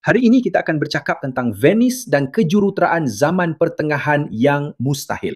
Hari ini kita akan bercakap tentang Venice dan kejuruteraan zaman pertengahan yang mustahil.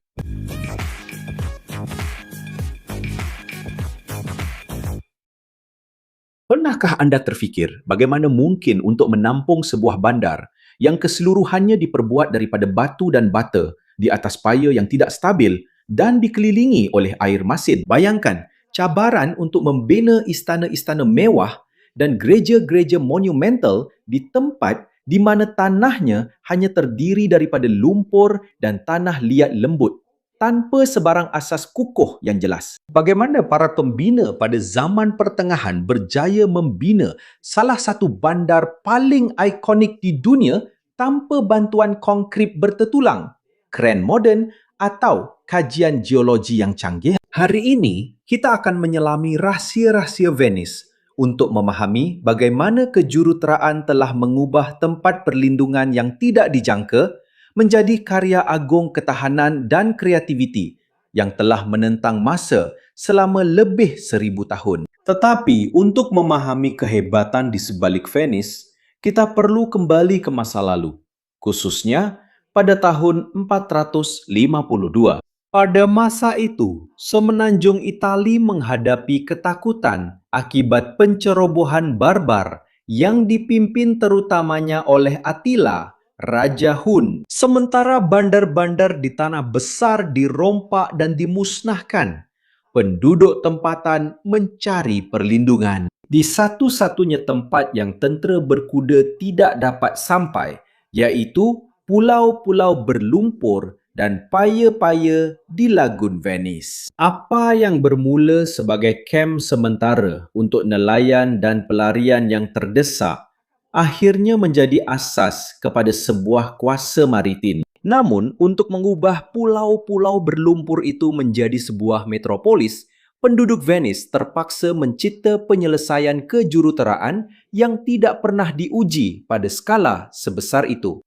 Pernahkah anda terfikir bagaimana mungkin untuk menampung sebuah bandar yang keseluruhannya diperbuat daripada batu dan bata di atas paya yang tidak stabil dan dikelilingi oleh air masin? Bayangkan cabaran untuk membina istana-istana mewah dan gereja-gereja monumental di tempat di mana tanahnya hanya terdiri daripada lumpur dan tanah liat lembut, tanpa sebarang asas kukuh yang jelas. Bagaimana para pembina pada zaman pertengahan berjaya membina salah satu bandar paling ikonik di dunia tanpa bantuan konkrit bertetulang, kren moden atau kajian geologi yang canggih? Hari ini, kita akan menyelami rahsia-rahsia Venice untuk memahami bagaimana kejuruteraan telah mengubah tempat perlindungan yang tidak dijangka menjadi karya agung ketahanan dan kreativiti yang telah menentang masa selama lebih 1000 tahun. Tetapi untuk memahami kehebatan di sebalik Venice, kita perlu kembali ke masa lalu, khususnya pada tahun 452. Pada masa itu, semenanjung Itali menghadapi ketakutan akibat pencerobohan barbar yang dipimpin terutamanya oleh Attila, Raja Hun. Sementara bandar-bandar di tanah besar dirompak dan dimusnahkan, penduduk tempatan mencari perlindungan di satu-satunya tempat yang tentera berkuda tidak dapat sampai, iaitu pulau-pulau berlumpur dan paya-paya di Lagun Venice. Apa yang bermula sebagai kem sementara untuk nelayan dan pelarian yang terdesak akhirnya menjadi asas kepada sebuah kuasa maritim. Namun, untuk mengubah pulau-pulau berlumpur itu menjadi sebuah metropolis, penduduk Venice terpaksa mencipta penyelesaian kejuruteraan yang tidak pernah diuji pada skala sebesar itu.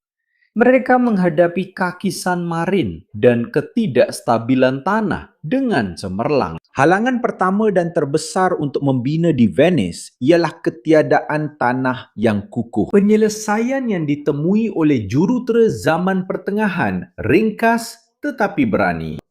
Mereka menghadapi kakisan marin dan ketidakstabilan tanah dengan cemerlang. Halangan pertama dan terbesar untuk membina di Venice ialah ketiadaan tanah yang kukuh. Penyelesaian yang ditemui oleh jurutera zaman pertengahan ringkas tetapi berani.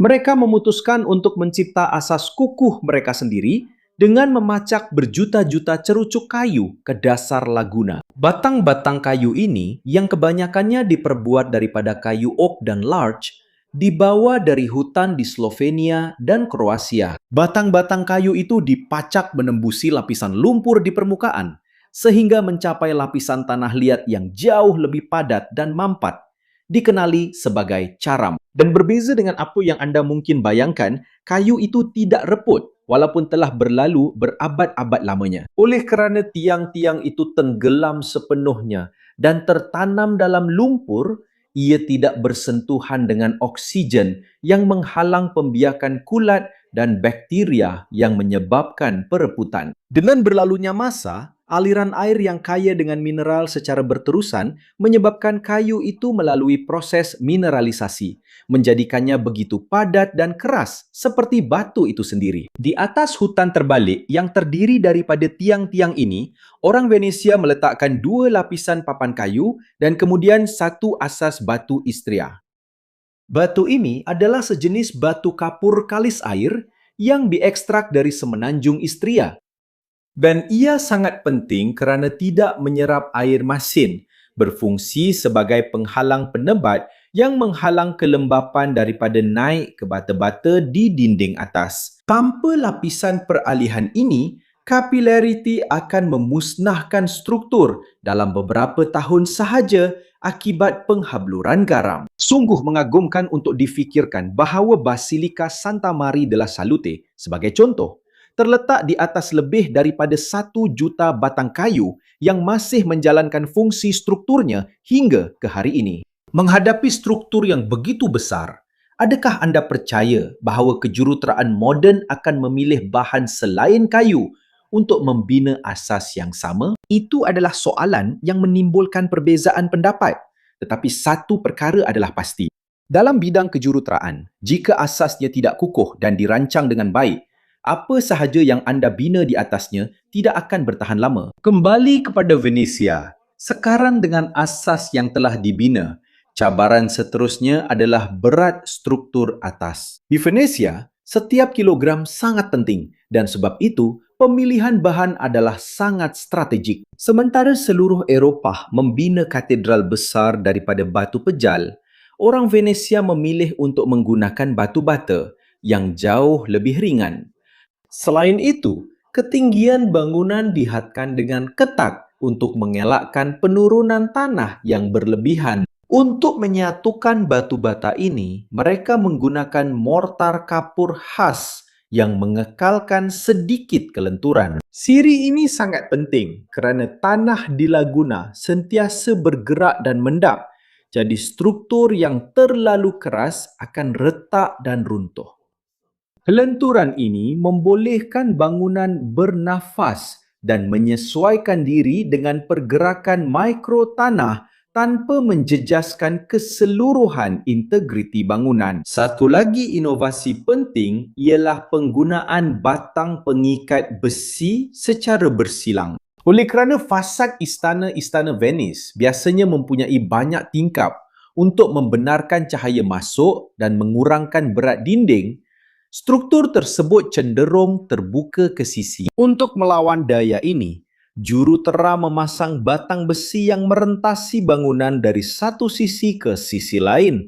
Mereka memutuskan untuk mencipta asas kukuh mereka sendiri dengan memacak berjuta-juta cerucuk kayu ke dasar laguna. Batang-batang kayu ini, yang kebanyakannya diperbuat daripada kayu oak dan larch, dibawa dari hutan di Slovenia dan Kroasia. Batang-batang kayu itu dipacak menembusi lapisan lumpur di permukaan, sehingga mencapai lapisan tanah liat yang jauh lebih padat dan mampat, dikenali sebagai caram. Dan berbeza dengan apa yang anda mungkin bayangkan, kayu itu tidak reput walaupun telah berlalu berabad-abad lamanya. Oleh kerana tiang-tiang itu tenggelam sepenuhnya dan tertanam dalam lumpur, ia tidak bersentuhan dengan oksigen yang menghalang pembiakan kulat dan bakteria yang menyebabkan pereputan. Dengan berlalunya masa, aliran air yang kaya dengan mineral secara berterusan menyebabkan kayu itu melalui proses mineralisasi, menjadikannya begitu padat dan keras seperti batu itu sendiri. Di atas hutan terbalik yang terdiri daripada tiang-tiang ini, orang Venesia meletakkan 2 lapisan papan kayu dan kemudian 1 asas batu istria. Batu ini adalah sejenis batu kapur kalis air yang diekstrak dari semenanjung Istria. Dan ia sangat penting kerana tidak menyerap air masin, berfungsi sebagai penghalang penebat yang menghalang kelembapan daripada naik ke bata-bata di dinding atas. Tanpa lapisan peralihan ini, capillarity akan memusnahkan struktur dalam beberapa tahun sahaja akibat penghabluran garam. Sungguh mengagumkan untuk difikirkan bahawa Basilika Santa Maria della Salute, sebagai contoh, terletak di atas lebih daripada 1 juta batang kayu yang masih menjalankan fungsi strukturnya hingga ke hari ini. Menghadapi struktur yang begitu besar, adakah anda percaya bahawa kejuruteraan moden akan memilih bahan selain kayu untuk membina asas yang sama? Itu adalah soalan yang menimbulkan perbezaan pendapat. Tetapi satu perkara adalah pasti. Dalam bidang kejuruteraan, jika asasnya tidak kukuh dan dirancang dengan baik, apa sahaja yang anda bina di atasnya tidak akan bertahan lama. Kembali kepada Venesia, Sekarang dengan asas yang telah dibina, cabaran seterusnya adalah berat struktur atas. Di Venesia, setiap kilogram sangat penting dan sebab itu pemilihan bahan adalah sangat strategik. Sementara seluruh Eropah membina katedral besar daripada batu pejal, orang Venesia memilih untuk menggunakan batu bata yang jauh lebih ringan. Selain itu, ketinggian bangunan dihadkan dengan ketat untuk mengelakkan penurunan tanah yang berlebihan. Untuk menyatukan batu bata ini, mereka menggunakan mortar kapur khas yang mengekalkan sedikit kelenturan. Siri ini sangat penting kerana tanah di laguna sentiasa bergerak dan mendap. Jadi struktur yang terlalu keras akan retak dan runtuh. Kelenturan ini membolehkan bangunan bernafas dan menyesuaikan diri dengan pergerakan mikro tanah tanpa menjejaskan keseluruhan integriti bangunan. Satu lagi inovasi penting ialah penggunaan batang pengikat besi secara bersilang. Oleh kerana fasad istana-istana Venice biasanya mempunyai banyak tingkap untuk membenarkan cahaya masuk dan mengurangkan berat dinding, struktur tersebut cenderung terbuka ke sisi. Untuk melawan daya ini, jurutera memasang batang besi yang merentasi bangunan dari satu sisi ke sisi lain,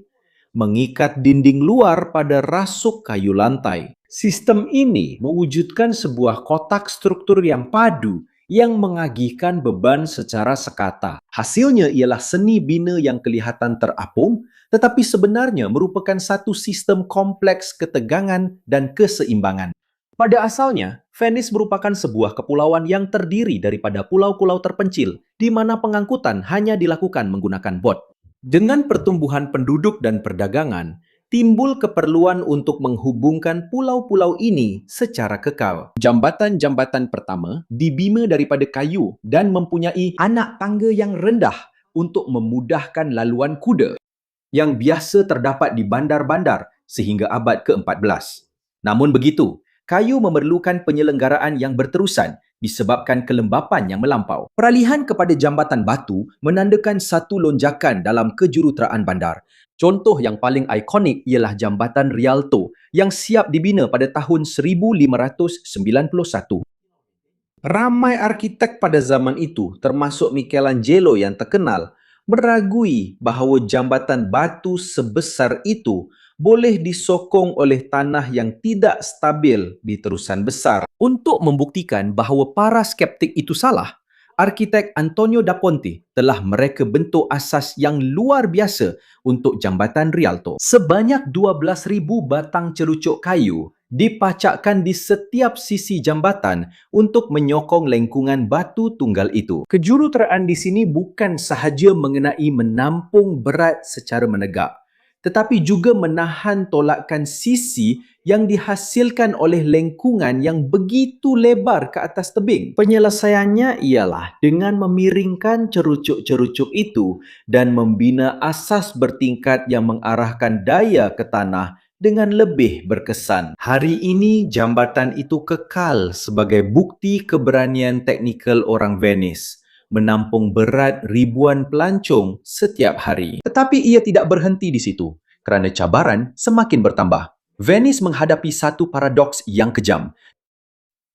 mengikat dinding luar pada rasuk kayu lantai. Sistem ini mewujudkan sebuah kotak struktur yang padu yang mengagihkan beban secara sekata. Hasilnya ialah seni bina yang kelihatan terapung tetapi sebenarnya merupakan satu sistem kompleks ketegangan dan keseimbangan. Pada asalnya, Venice merupakan sebuah kepulauan yang terdiri daripada pulau-pulau terpencil di mana pengangkutan hanya dilakukan menggunakan bot. Dengan pertumbuhan penduduk dan perdagangan, timbul keperluan untuk menghubungkan pulau-pulau ini secara kekal. Jambatan-jambatan pertama dibina daripada kayu dan mempunyai anak tangga yang rendah untuk memudahkan laluan kuda yang biasa terdapat di bandar-bandar sehingga abad ke-14. Namun begitu, kayu memerlukan penyelenggaraan yang berterusan disebabkan kelembapan yang melampau. Peralihan kepada jambatan batu menandakan satu lonjakan dalam kejuruteraan bandar. Contoh yang paling ikonik ialah jambatan Rialto yang siap dibina pada tahun 1591. Ramai arkitek pada zaman itu, termasuk Michelangelo yang terkenal, meragui bahawa jambatan batu sebesar itu boleh disokong oleh tanah yang tidak stabil di terusan besar. Untuk membuktikan bahawa para skeptik itu salah, arkitek Antonio da Ponte telah mereka bentuk asas yang luar biasa untuk jambatan Rialto. Sebanyak 12,000 batang cerucuk kayu dipacakkan di setiap sisi jambatan untuk menyokong lengkungan batu tunggal itu. Kejuruteraan di sini bukan sahaja mengenai menampung berat secara menegak, tetapi juga menahan tolakan sisi yang dihasilkan oleh lengkungan yang begitu lebar ke atas tebing. Penyelesaiannya ialah dengan memiringkan cerucuk-cerucuk itu dan membina asas bertingkat yang mengarahkan daya ke tanah dengan lebih berkesan. Hari ini, jambatan itu kekal sebagai bukti keberanian teknikal orang Venice menampung berat ribuan pelancong setiap hari. Tetapi ia tidak berhenti di situ kerana cabaran semakin bertambah. Venice menghadapi satu paradoks yang kejam.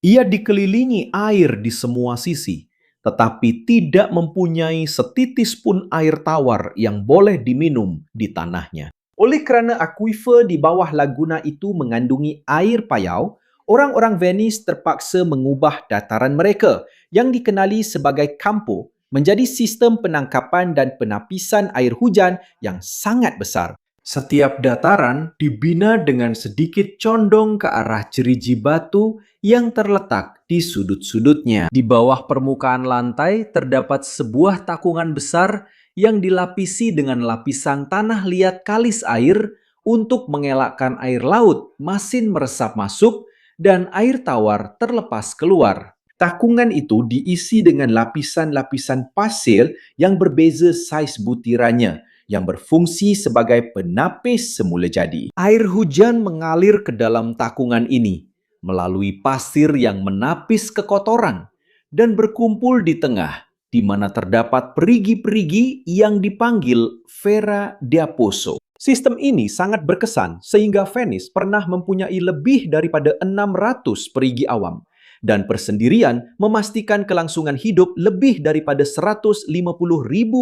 Ia dikelilingi air di semua sisi, tetapi tidak mempunyai setitis pun air tawar yang boleh diminum di tanahnya. Oleh kerana akuifer di bawah laguna itu mengandungi air payau, orang-orang Venice terpaksa mengubah dataran mereka yang dikenali sebagai campo menjadi sistem penangkapan dan penapisan air hujan yang sangat besar. Setiap dataran dibina dengan sedikit condong ke arah jeriji batu yang terletak di sudut-sudutnya. Di bawah permukaan lantai terdapat sebuah takungan besar yang dilapisi dengan lapisan tanah liat kalis air untuk mengelakkan air laut masin meresap masuk dan air tawar terlepas keluar. Takungan itu diisi dengan lapisan-lapisan pasir yang berbeza saiz butirannya yang berfungsi sebagai penapis semula jadi. Air hujan mengalir ke dalam takungan ini melalui pasir yang menapis kekotoran dan berkumpul di tengah di mana terdapat perigi-perigi yang dipanggil Vera Diaposo. Sistem ini sangat berkesan sehingga Venice pernah mempunyai lebih daripada 600 perigi awam dan persendirian memastikan kelangsungan hidup lebih daripada 150,000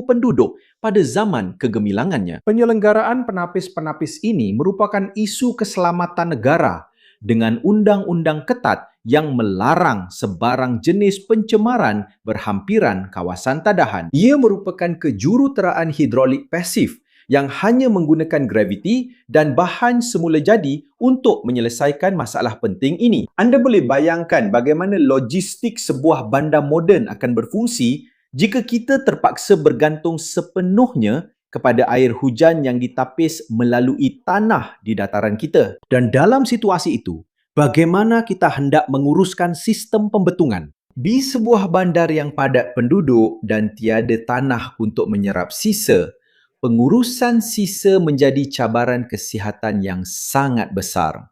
penduduk pada zaman kegemilangannya. Penyelenggaraan penapis-penapis ini merupakan isu keselamatan negara dengan undang-undang ketat yang melarang sebarang jenis pencemaran berhampiran kawasan tadahan. Ia merupakan kejuruteraan hidrolik pasif yang hanya menggunakan graviti dan bahan semula jadi untuk menyelesaikan masalah penting ini. Anda boleh bayangkan bagaimana logistik sebuah bandar moden akan berfungsi jika kita terpaksa bergantung sepenuhnya kepada air hujan yang ditapis melalui tanah di dataran kita. Dan dalam situasi itu, bagaimana kita hendak menguruskan sistem pembetungan? Di sebuah bandar yang padat penduduk dan tiada tanah untuk menyerap sisa, pengurusan sisa menjadi cabaran kesihatan yang sangat besar.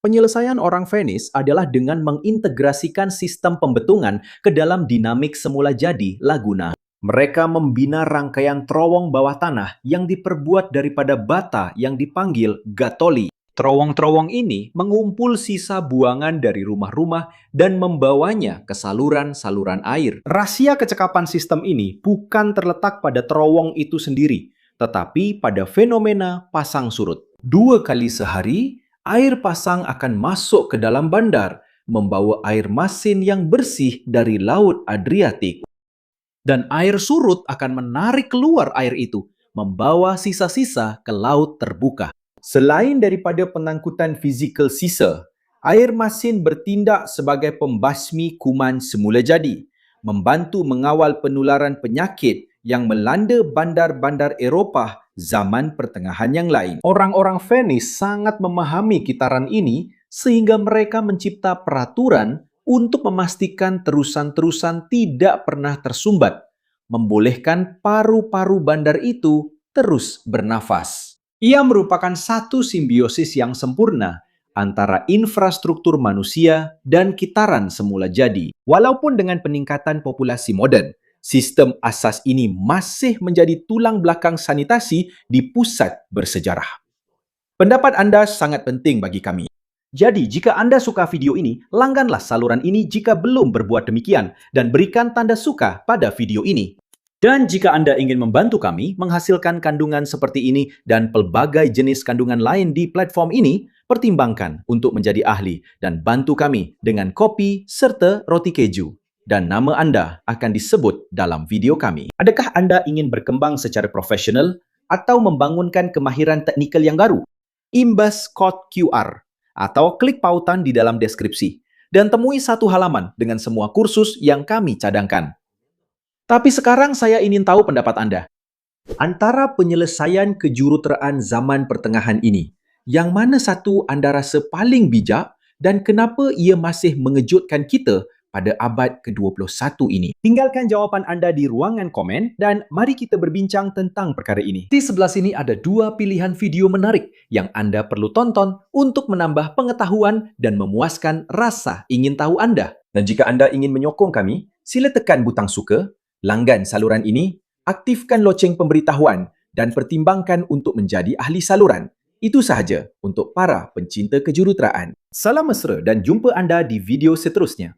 Penyelesaian orang Venice adalah dengan mengintegrasikan sistem pembetungan ke dalam dinamik semula jadi laguna. Mereka membina rangkaian terowong bawah tanah yang diperbuat daripada bata yang dipanggil gatoli. Terowong-terowong ini mengumpul sisa buangan dari rumah-rumah dan membawanya ke saluran-saluran air. Rahsia kecekapan sistem ini bukan terletak pada terowong itu sendiri, tetapi pada fenomena pasang surut. 2 kali sehari, air pasang akan masuk ke dalam bandar, membawa air masin yang bersih dari Laut Adriatik. Dan air surut akan menarik keluar air itu, membawa sisa-sisa ke laut terbuka. Selain daripada pengangkutan fizikal sisa, air masin bertindak sebagai pembasmi kuman semula jadi, membantu mengawal penularan penyakit yang melanda bandar-bandar Eropah zaman pertengahan yang lain. Orang-orang Venice sangat memahami kitaran ini sehingga mereka mencipta peraturan untuk memastikan terusan-terusan tidak pernah tersumbat, membolehkan paru-paru bandar itu terus bernafas. Ia merupakan satu simbiosis yang sempurna antara infrastruktur manusia dan kitaran semula jadi. Walaupun dengan peningkatan populasi moden, sistem asas ini masih menjadi tulang belakang sanitasi di pusat bersejarah. Pendapat anda sangat penting bagi kami. Jadi, jika anda suka video ini, langganlah saluran ini jika belum berbuat demikian dan berikan tanda suka pada video ini. Dan jika anda ingin membantu kami menghasilkan kandungan seperti ini dan pelbagai jenis kandungan lain di platform ini, pertimbangkan untuk menjadi ahli dan bantu kami dengan kopi serta roti keju. Dan nama anda akan disebut dalam video kami. Adakah anda ingin berkembang secara profesional atau membangunkan kemahiran teknikal yang baru? Imbas kod QR atau klik pautan di dalam deskripsi dan temui satu halaman dengan semua kursus yang kami cadangkan. Tapi sekarang saya ingin tahu pendapat anda. Antara penyelesaian kejuruteraan zaman pertengahan ini, yang mana satu anda rasa paling bijak dan kenapa ia masih mengejutkan kita pada abad ke-21 ini? Tinggalkan jawapan anda di ruangan komen dan mari kita berbincang tentang perkara ini. Di sebelah sini ada 2 pilihan video menarik yang anda perlu tonton untuk menambah pengetahuan dan memuaskan rasa ingin tahu anda. Dan jika anda ingin menyokong kami, sila tekan butang suka, langgan saluran ini, aktifkan loceng pemberitahuan dan pertimbangkan untuk menjadi ahli saluran. Itu sahaja untuk para pencinta kejuruteraan. Salam mesra dan jumpa anda di video seterusnya.